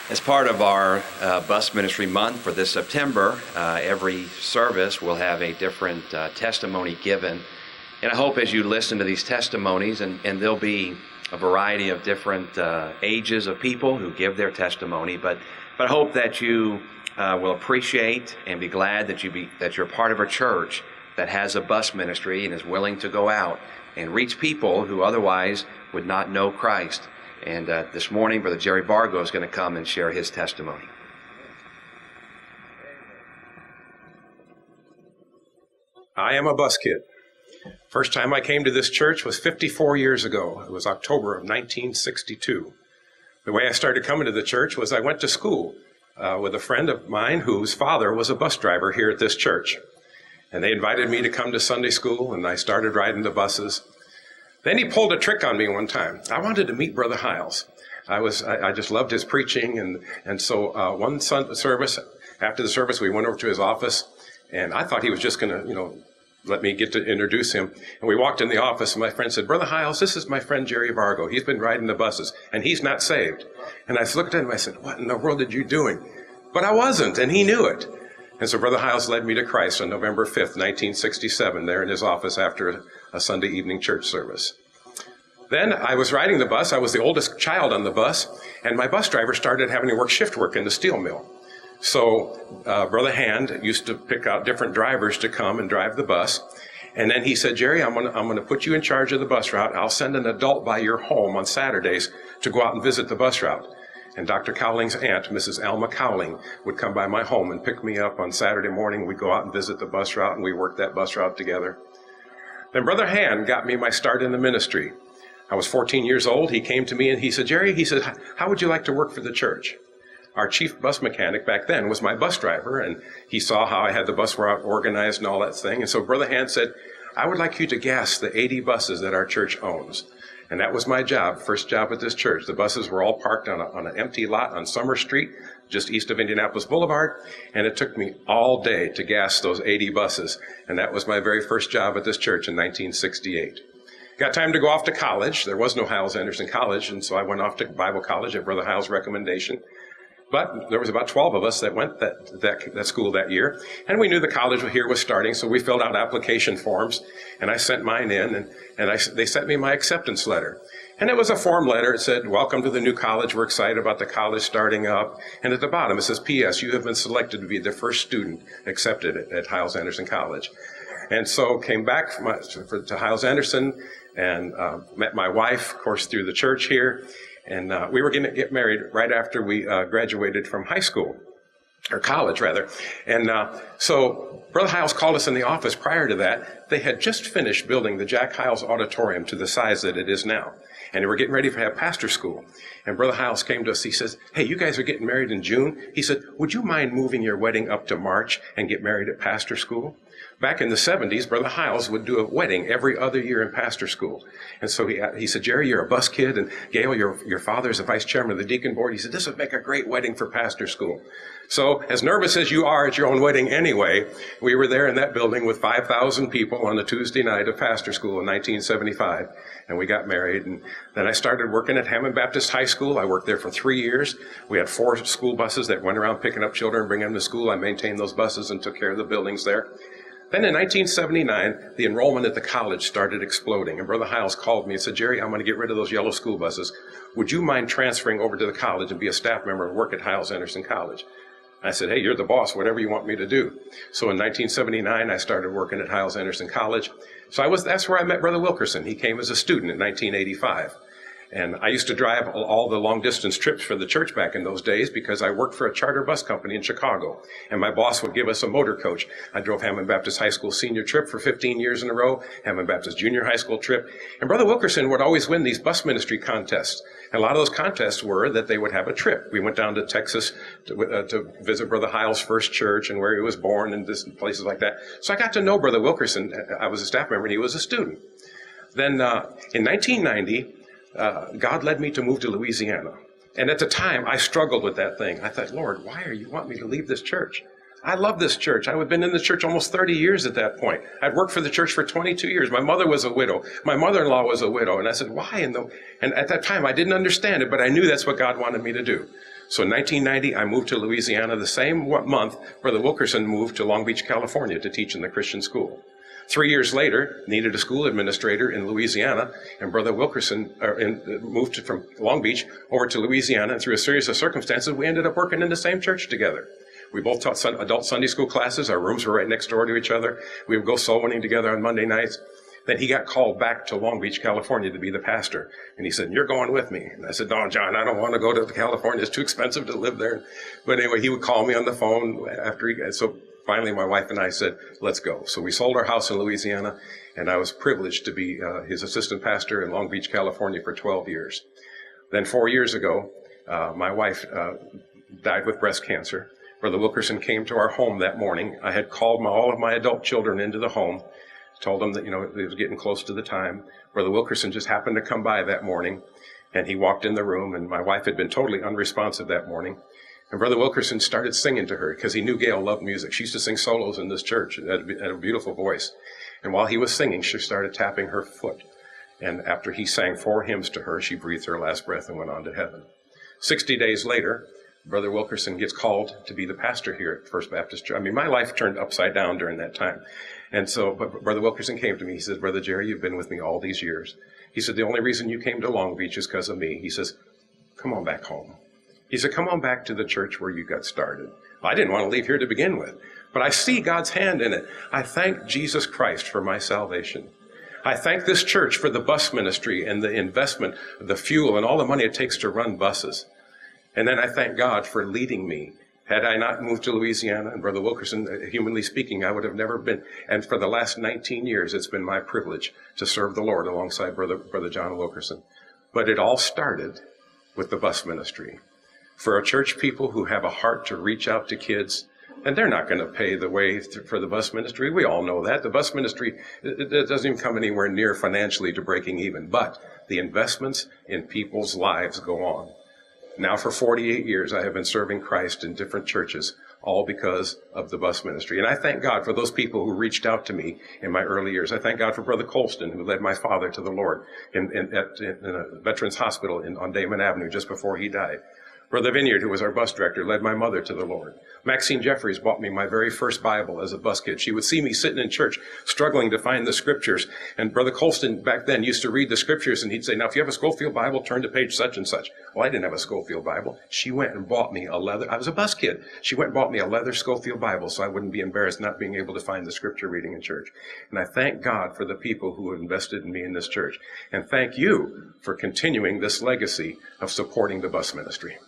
As part of our bus ministry month for this September, every service will have a different testimony given. And I hope as you listen to these testimonies, and there'll be a variety of different ages of people who give their testimony, but I hope that you will appreciate and be glad that you're part of a church that has a bus ministry and is willing to go out and reach people who otherwise would not know Christ. And this morning, Brother Jerry Vargo is going to come and share his testimony. I am a bus kid. First time I came to this church was 54 years ago. It was October of 1962. The way I started coming to the church was I went to school with a friend of mine whose father was a bus driver here at this church. And they invited me to come to Sunday school, and I started riding the buses. Then he pulled a trick on me one time. I wanted to meet Brother Hiles. I just loved his preaching, and so one service, after the service, we went over to his office, and I thought he was just going to, let me get to introduce him. And we walked in the office, and my friend said, "Brother Hiles, this is my friend Jerry Vargo. He's been riding the buses, and he's not saved." And I looked at him, I said, "What in the world are you doing?" But I wasn't, and he knew it. And so Brother Hiles led me to Christ on November 5th, 1967, there in his office after a Sunday evening church service. Then I was riding the bus. I was the oldest child on the bus, and my bus driver started having to work shift work in the steel mill. So Brother Hand used to pick out different drivers to come and drive the bus. And then he said, "Jerry, I'm going to put you in charge of the bus route. I'll send an adult by your home on Saturdays to go out and visit the bus route." And Dr. Cowling's aunt, Mrs. Alma Cowling, would come by my home and pick me up on Saturday morning. We'd go out and visit the bus route, and we worked that bus route together. Then Brother Hand got me my start in the ministry. I was 14 years old. He came to me and he said, "Jerry," he said, "how would you like to work for the church?" Our chief bus mechanic back then was my bus driver, and he saw how I had the bus route organized and all that thing. And so Brother Hand said, "I would like you to gas the 80 buses that our church owns." And that was my job, first job at this church. The buses were all parked on an empty lot on Summer Street, just east of Indianapolis Boulevard, and it took me all day to gas those 80 buses. And that was my very first job at this church in 1968. Got time to go off to college. There was no Hyles-Anderson College, and so I went off to Bible college at Brother Hiles' recommendation. But there was about 12 of us that went that school that year, and we knew the college here was starting, so we filled out application forms, and I sent mine in, and they sent me my acceptance letter. And it was a form letter. It said, "Welcome to the new college. We're excited about the college starting up." And at the bottom it says, "P.S. You have been selected to be the first student accepted at Hyles-Anderson College." And so came back to Hyles-Anderson and met my wife, of course, through the church here. And we were going to get married right after we graduated from high school, or college, rather. And so Brother Hiles called us in the office prior to that. They had just finished building the Jack Hiles Auditorium to the size that it is now. And they were getting ready to have pastor school. And Brother Hiles came to us. He says, "Hey, you guys are getting married in June." He said, "Would you mind moving your wedding up to March and get married at pastor school?" Back in the 70s, Brother Hiles would do a wedding every other year in pastor school. And so he said, "Jerry, you're a bus kid, and Gail, your father's the vice chairman of the deacon board." He said, "This would make a great wedding for pastor school." So as nervous as you are at your own wedding anyway, we were there in that building with 5,000 people on a Tuesday night of pastor school in 1975, and we got married. And then I started working at Hammond Baptist High School. I worked there for 3 years. We had 4 school buses that went around picking up children and bringing them to school. I maintained those buses and took care of the buildings there. Then in 1979, the enrollment at the college started exploding, and Brother Hiles called me and said, "Jerry, I'm going to get rid of those yellow school buses. Would you mind transferring over to the college and be a staff member and work at Hyles-Anderson College?" I said, "Hey, you're the boss, whatever you want me to do." So in 1979, I started working at Hyles-Anderson College. So that's where I met Brother Wilkerson. He came as a student in 1985. And I used to drive all the long-distance trips for the church back in those days because I worked for a charter bus company in Chicago. And my boss would give us a motor coach. I drove Hammond Baptist High School senior trip for 15 years in a row, Hammond Baptist junior high school trip. And Brother Wilkerson would always win these bus ministry contests. And a lot of those contests were that they would have a trip. We went down to Texas to visit Brother Hiles' first church and where he was born and places like that. So I got to know Brother Wilkerson. I was a staff member and he was a student. Then in 1990, God led me to move to Louisiana. And at the time, I struggled with that thing. I thought, "Lord, why are you want me to leave this church? I love this church. I had been in the church almost 30 years at that point. I'd worked for the church for 22 years. My mother was a widow. My mother-in-law was a widow. And I said, why? And at that time, I didn't understand it, but I knew that's what God wanted me to do. So in 1990, I moved to Louisiana. The same month, Brother Wilkerson moved to Long Beach, California to teach in the Christian school. 3 years later, needed a school administrator in Louisiana, and Brother Wilkerson moved from Long Beach over to Louisiana, and through a series of circumstances, we ended up working in the same church together. We both taught adult Sunday school classes. Our rooms were right next door to each other. We would go soul winning together on Monday nights. Then he got called back to Long Beach, California to be the pastor. And he said, you're going with me. And I said, no, John, I don't want to go to California. It's too expensive to live there. But anyway, he would call me on the phone so finally my wife and I said, let's go. So we sold our house in Louisiana, and I was privileged to be his assistant pastor in Long Beach, California for 12 years. Then 4 years ago, my wife died with breast cancer. Brother Wilkerson came to our home that morning. I had called all of my adult children into the home, told them that, it was getting close to the time. Brother Wilkerson just happened to come by that morning, and he walked in the room, and my wife had been totally unresponsive that morning. And Brother Wilkerson started singing to her because he knew Gail loved music. She used to sing solos in this church, had a beautiful voice. And while he was singing, she started tapping her foot. And after he sang 4 hymns to her, she breathed her last breath and went on to heaven. 60 days later, Brother Wilkerson gets called to be the pastor here at First Baptist Church. I mean, my life turned upside down during that time. And so, but Brother Wilkerson came to me. He says, Brother Jerry, you've been with me all these years. He said, the only reason you came to Long Beach is because of me. He says, come on back home. He said, come on back to the church where you got started. I didn't want to leave here to begin with, but I see God's hand in it. I thank Jesus Christ for my salvation. I thank this church for the bus ministry and the investment, the fuel, and all the money it takes to run buses. And then I thank God for leading me. Had I not moved to Louisiana, and Brother Wilkerson, humanly speaking, I would have never been. And for the last 19 years, it's been my privilege to serve the Lord alongside Brother John Wilkerson. But it all started with the bus ministry. For a church people who have a heart to reach out to kids, and they're not going to pay the way for the bus ministry. We all know that. The bus ministry, it doesn't even come anywhere near financially to breaking even. But the investments in people's lives go on. Now for 48 years, I have been serving Christ in different churches, all because of the bus ministry. And I thank God for those people who reached out to me in my early years. I thank God for Brother Colston, who led my father to the Lord in a Veterans Hospital on Damon Avenue just before he died. Brother Vineyard, who was our bus director, led my mother to the Lord. Maxine Jeffries bought me my very first Bible as a bus kid. She would see me sitting in church struggling to find the scriptures. And Brother Colston back then used to read the scriptures, and he'd say, now, if you have a Schofield Bible, turn to page such and such. Well, I didn't have a Schofield Bible. She went and bought me I was a bus kid. She went and bought me a leather Schofield Bible so I wouldn't be embarrassed not being able to find the scripture reading in church. And I thank God for the people who have invested in me in this church. And thank you for continuing this legacy of supporting the bus ministry.